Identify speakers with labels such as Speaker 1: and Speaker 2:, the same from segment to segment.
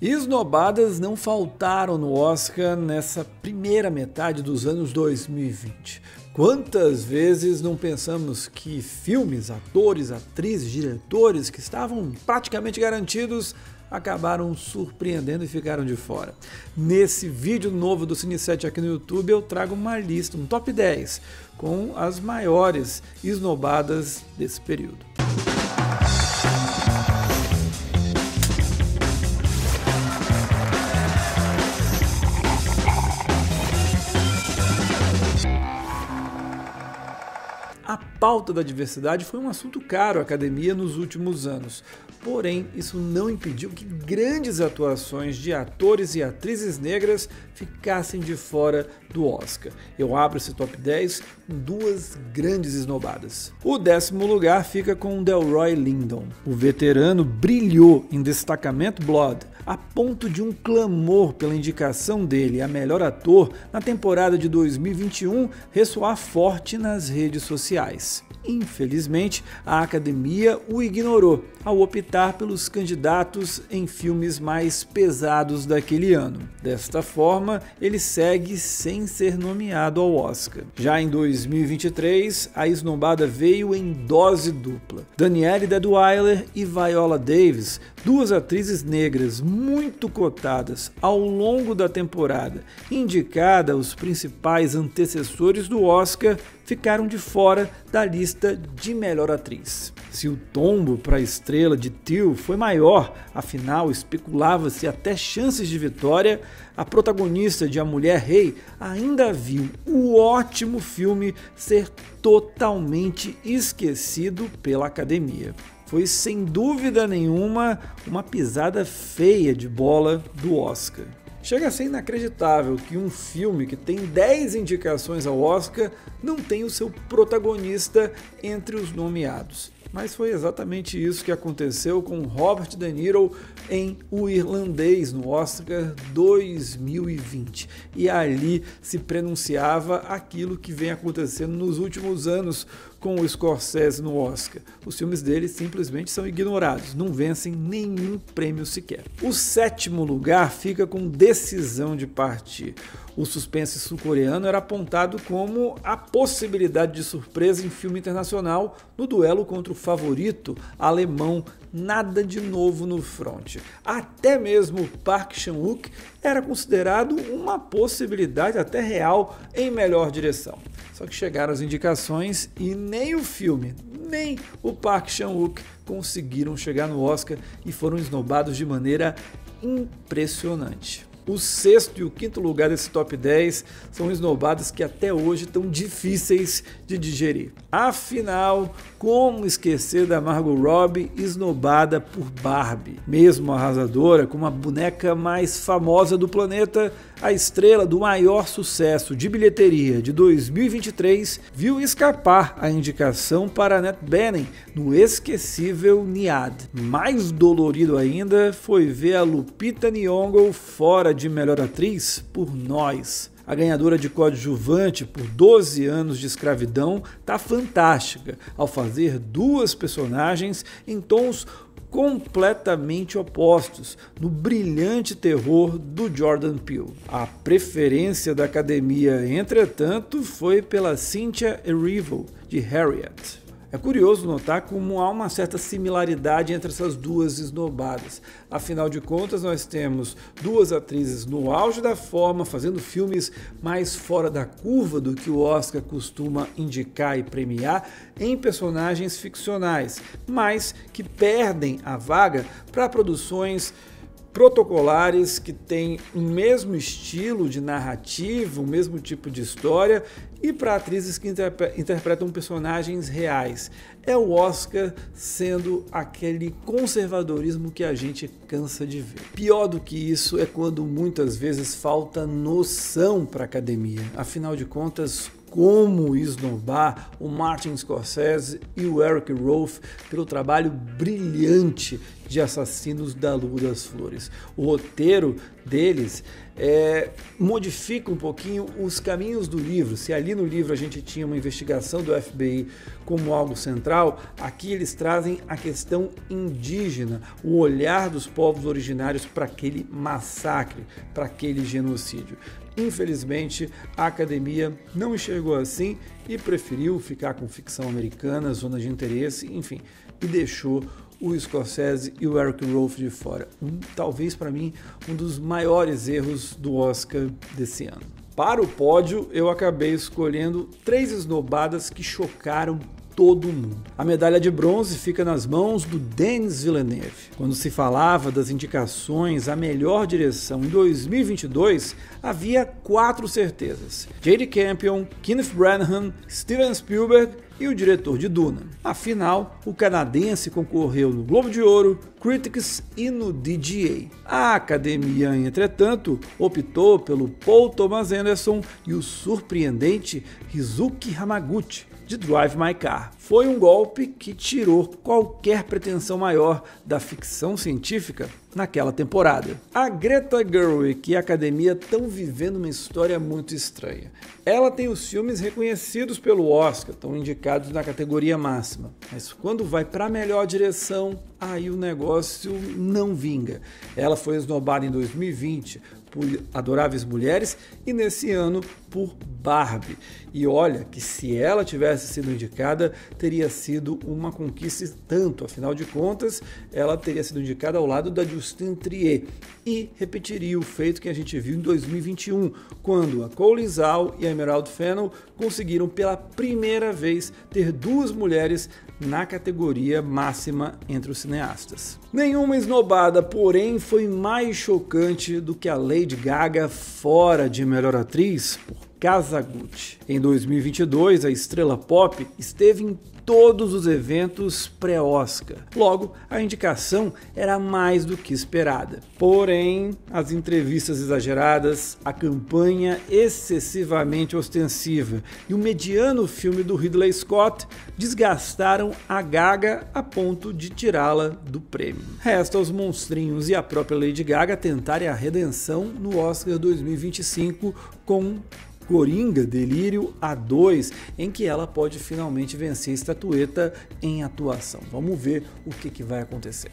Speaker 1: Esnobadas não faltaram no Oscar nessa primeira metade dos anos 2020. Quantas vezes não pensamos que filmes, atores, atrizes, diretores que estavam praticamente garantidos acabaram surpreendendo e ficaram de fora. Nesse vídeo novo do Cine7 aqui no YouTube eu trago uma lista, um top 10, com as maiores esnobadas desse período. A pauta da diversidade foi um assunto caro à academia nos últimos anos, porém isso não impediu que grandes atuações de atores e atrizes negras ficassem de fora do Oscar. Eu abro esse top 10 com duas grandes esnobadas. O 10º lugar fica com Delroy Lindo. O veterano brilhou em Destacamento Blood, a ponto de um clamor pela indicação dele a melhor ator na temporada de 2021 ressoar forte nas redes sociais. Infelizmente, a academia o ignorou ao optar pelos candidatos em filmes mais pesados daquele ano. Desta forma, ele segue sem ser nomeado ao Oscar. Já em 2023, a esnobada veio em dose dupla. Danielle Deadwyler e Viola Davis, duas atrizes negras muito cotadas ao longo da temporada, indicada aos principais antecessores do Oscar, ficaram de fora da lista de melhor atriz. Se o tombo para a estrela de Till foi maior, afinal especulava-se até chances de vitória, a protagonista de A Mulher Rei ainda viu o ótimo filme ser totalmente esquecido pela academia. Foi sem dúvida nenhuma uma pisada feia de bola do Oscar. Chega a ser inacreditável que um filme que tem 10 indicações ao Oscar não tenha o seu protagonista entre os nomeados. Mas foi exatamente isso que aconteceu com Robert De Niro em O Irlandês, no Oscar 2020. E ali se prenunciava aquilo que vem acontecendo nos últimos anos com o Scorsese no Oscar. Os filmes dele simplesmente são ignorados, não vencem nenhum prêmio sequer. O 7º lugar fica com Decisão de Partir. O suspense sul-coreano era apontado como a possibilidade de surpresa em filme internacional no duelo contra o favorito alemão. Nada de novo no front. Até mesmo Park Chan-wook era considerado uma possibilidade até real em melhor direção. Só que chegaram as indicações e nem o filme, nem o Park Chan-wook conseguiram chegar no Oscar e foram esnobados de maneira impressionante. O 6º e o 5º lugar desse top 10 são esnobadas que até hoje estão difíceis de digerir. Afinal, como esquecer da Margot Robbie esnobada por Barbie? Mesmo arrasadora, como a boneca mais famosa do planeta, a estrela do maior sucesso de bilheteria de 2023 viu escapar a indicação para Annette Bening no esquecível Niad. Mais dolorido ainda foi ver a Lupita Nyong'o fora de melhor atriz por Nós. A ganhadora de coadjuvante por 12 anos de escravidão tá fantástica ao fazer duas personagens em tons completamente opostos no brilhante terror do Jordan Peele. A preferência da academia, entretanto, foi pela Cynthia Erivo, de Harriet. É curioso notar como há uma certa similaridade entre essas duas esnobadas. Afinal de contas, nós temos duas atrizes no auge da forma, fazendo filmes mais fora da curva do que o Oscar costuma indicar e premiar, em personagens ficcionais, mas que perdem a vaga para produções protocolares que têm o mesmo estilo de narrativa, o mesmo tipo de história, e para atrizes que interpretam personagens reais. É o Oscar sendo aquele conservadorismo que a gente cansa de ver. Pior do que isso é quando muitas vezes falta noção para a academia. Afinal de contas, como esnobar o Martin Scorsese e o Eric Roth pelo trabalho brilhante de Assassinos da Lua das Flores. O roteiro deles modifica um pouquinho os caminhos do livro. Se ali no livro a gente tinha uma investigação do FBI como algo central, aqui eles trazem a questão indígena, o olhar dos povos originários para aquele massacre, para aquele genocídio. Infelizmente, a academia não enxergou assim e preferiu ficar com ficção americana, zona de interesse, enfim, e deixou o Scorsese e o Eric Roth de fora. Talvez para mim um dos maiores erros do Oscar desse ano. Para o pódio, eu acabei escolhendo 3 esnobadas que chocaram todo mundo. A medalha de bronze fica nas mãos do Denis Villeneuve. Quando se falava das indicações à melhor direção em 2022, havia 4 certezas: Jane Campion, Kenneth Branagh, Steven Spielberg e o diretor de Duna. Afinal, o canadense concorreu no Globo de Ouro, Critics e no DGA. A academia, entretanto, optou pelo Paul Thomas Anderson e o surpreendente Rizuki Hamaguchi, de Drive My Car. Foi um golpe que tirou qualquer pretensão maior da ficção científica naquela temporada. A Greta Gerwig e a academia estão vivendo uma história muito estranha. Ela tem os filmes reconhecidos pelo Oscar, estão indicados na categoria máxima, mas quando vai para a melhor direção, aí o negócio não vinga. Ela foi esnobada em 2020 por Adoráveis Mulheres e nesse ano por Barbie. E olha que se ela tivesse sido indicada, teria sido uma conquista tanto, afinal de contas, ela teria sido indicada ao lado da Justine Triet e repetiria o feito que a gente viu em 2021, quando a Chloe Zhao e a Emerald Fennell conseguiram pela primeira vez ter 2 mulheres na categoria máxima entre os cineastas. Nenhuma esnobada, porém, foi mais chocante do que a Lady Gaga fora de melhor atriz por Kazaguchi. Em 2022, a estrela pop esteve em todos os eventos pré-Oscar. Logo, a indicação era mais do que esperada. Porém, as entrevistas exageradas, a campanha excessivamente ostensiva e o mediano filme do Ridley Scott desgastaram a Gaga a ponto de tirá-la do prêmio. Resta aos monstrinhos e a própria Lady Gaga tentarem a redenção no Oscar 2025 com Coringa, Delírio A2, em que ela pode finalmente vencer a estatueta em atuação. Vamos ver o que vai acontecer.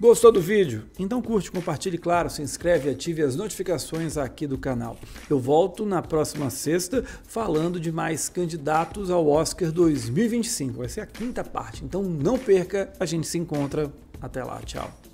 Speaker 1: Gostou do vídeo? Então curte, compartilhe, claro, se inscreve e ative as notificações aqui do canal. Eu volto na próxima sexta falando de mais candidatos ao Oscar 2025. Vai ser a 5ª parte, então não perca, a gente se encontra. Até lá, tchau.